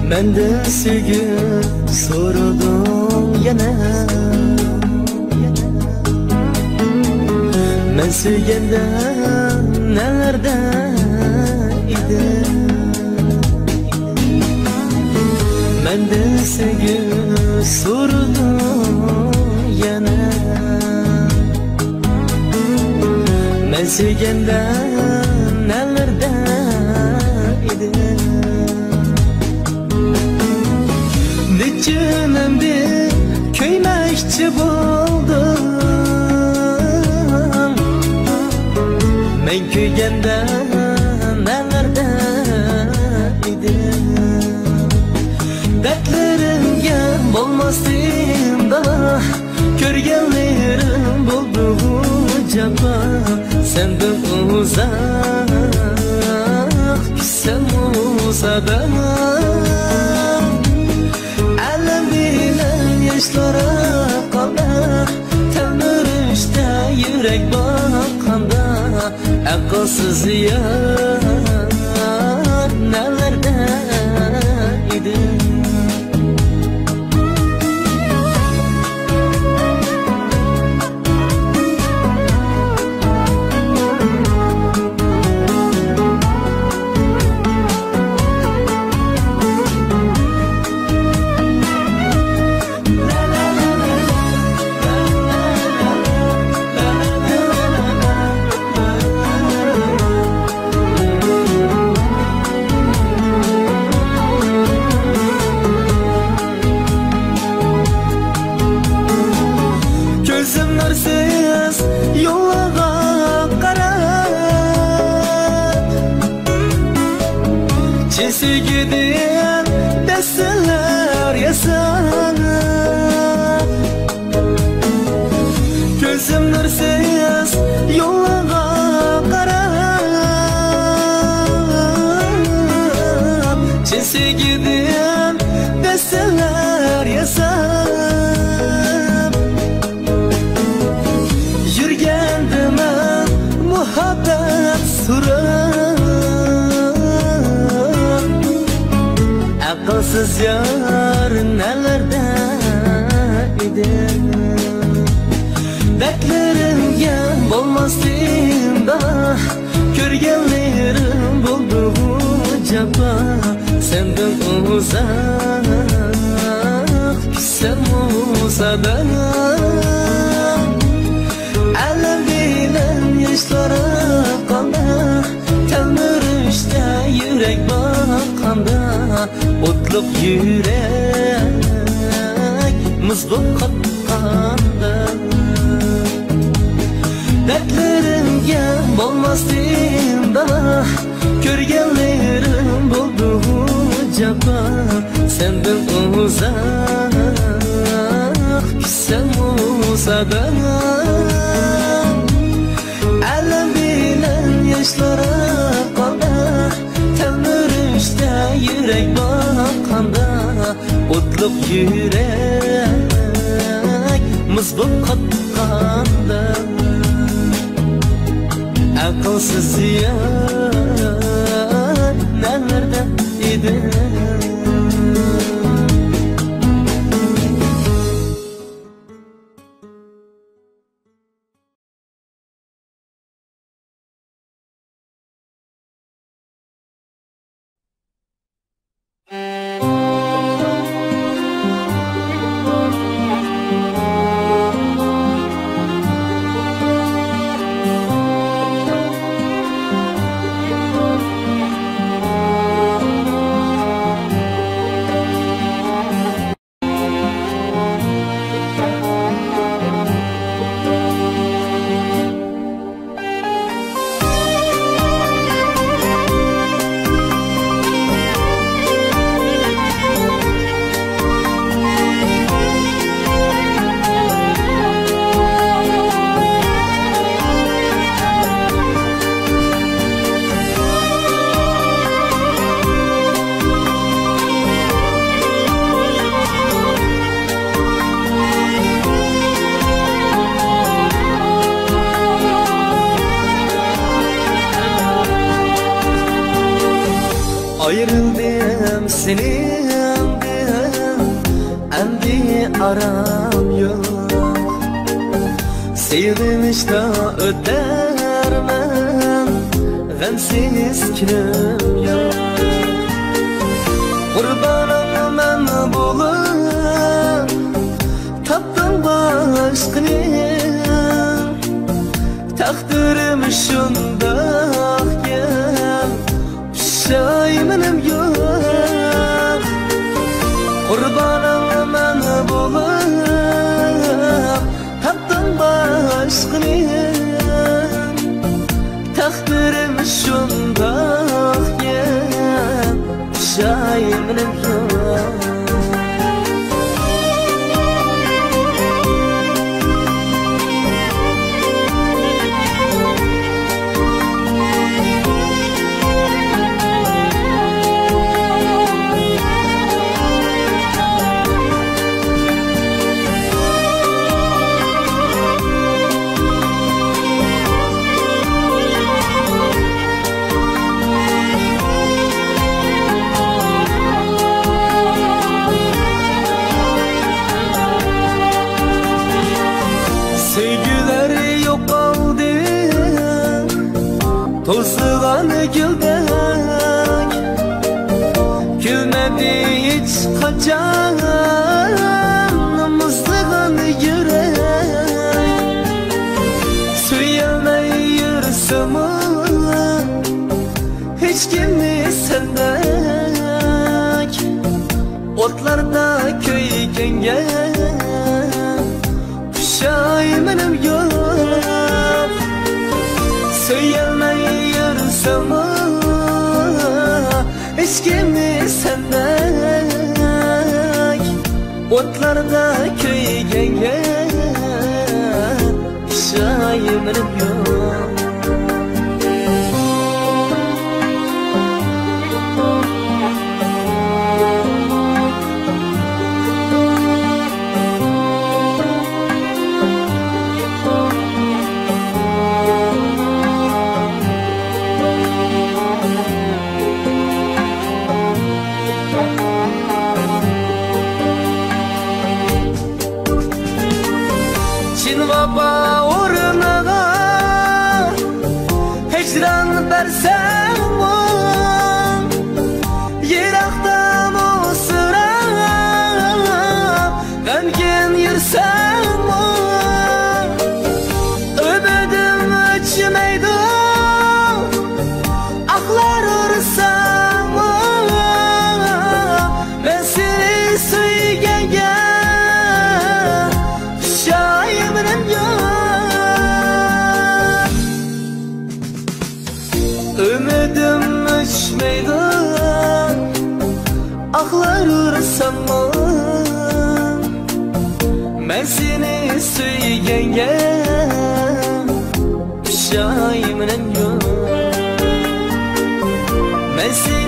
Menden sevgi sordum yana. Men sevgende nelerde idi. Menden sevgi sordum yana. Men sevgende nelerde idi. Neçememdi köymekçi buldum. Men köygende nelerde idi. Dertlerimge bolmasın da körgenlerim buldu capa. Senden uzak küssem olsa bana. Alem bilen yaşlara kalda. Temürüşte yürek bakanda. Akılsız yar nelerde idi. Gözümlersiz yollağa karat. Çesi giden deseler yasak. Gözümlersiz yollağa karat. Çesi giden deseler yasak. Muhabbet suran. Akılsız yar nelerde idi. Dertlerimge bolmasın da körgenlerim buldu capa. Senden uzak küssem olsa bana. Alem bilen yaşlara kalda. Temürüşte yürek bakanda. Otluk yürek mızbuk katkanda. Dertlerimge bolmasın da körgenlerim buldu capa. Senden uzak küssem olsa bana. Alem bilen yaşlara kalda. Temürüşte yürek bakanda. Otluk yürek mızbuk katkanda. Akılsız yar nelerde idi. Ayrıldım senimden, endi aram yok. Sevinişte ötermen, gamsiz günüm yok. Kurbanım ben bulup, taptım başkını. Takdirim şundayken, pişaymanım yok. Kurbanım ben bulup, taptım başkını. Takdirim şundayken, pişaymanım yok. Sevgiler yok oldu, tozulan güldek. Gülmedi hiç kaçan, mızlıgan yürek. Söylemey yürüsüm, hiç kimi sendek. Otlarda köykenge, pişaymanım yok. Söylemey yürüsem, hiç kimi sendek. Otlarda köygenge, pişaymanım yok. Cin baba uğruna hicran versem o, yiraktan o sıra gangin yürsem o. Ümidim içmeydi, aklar uğrsam o. Ben seni süygenge, ümidim uçmaydı, aklar uğrasam mı? Ben seni süygenge, pişaymanım yok. Ben seni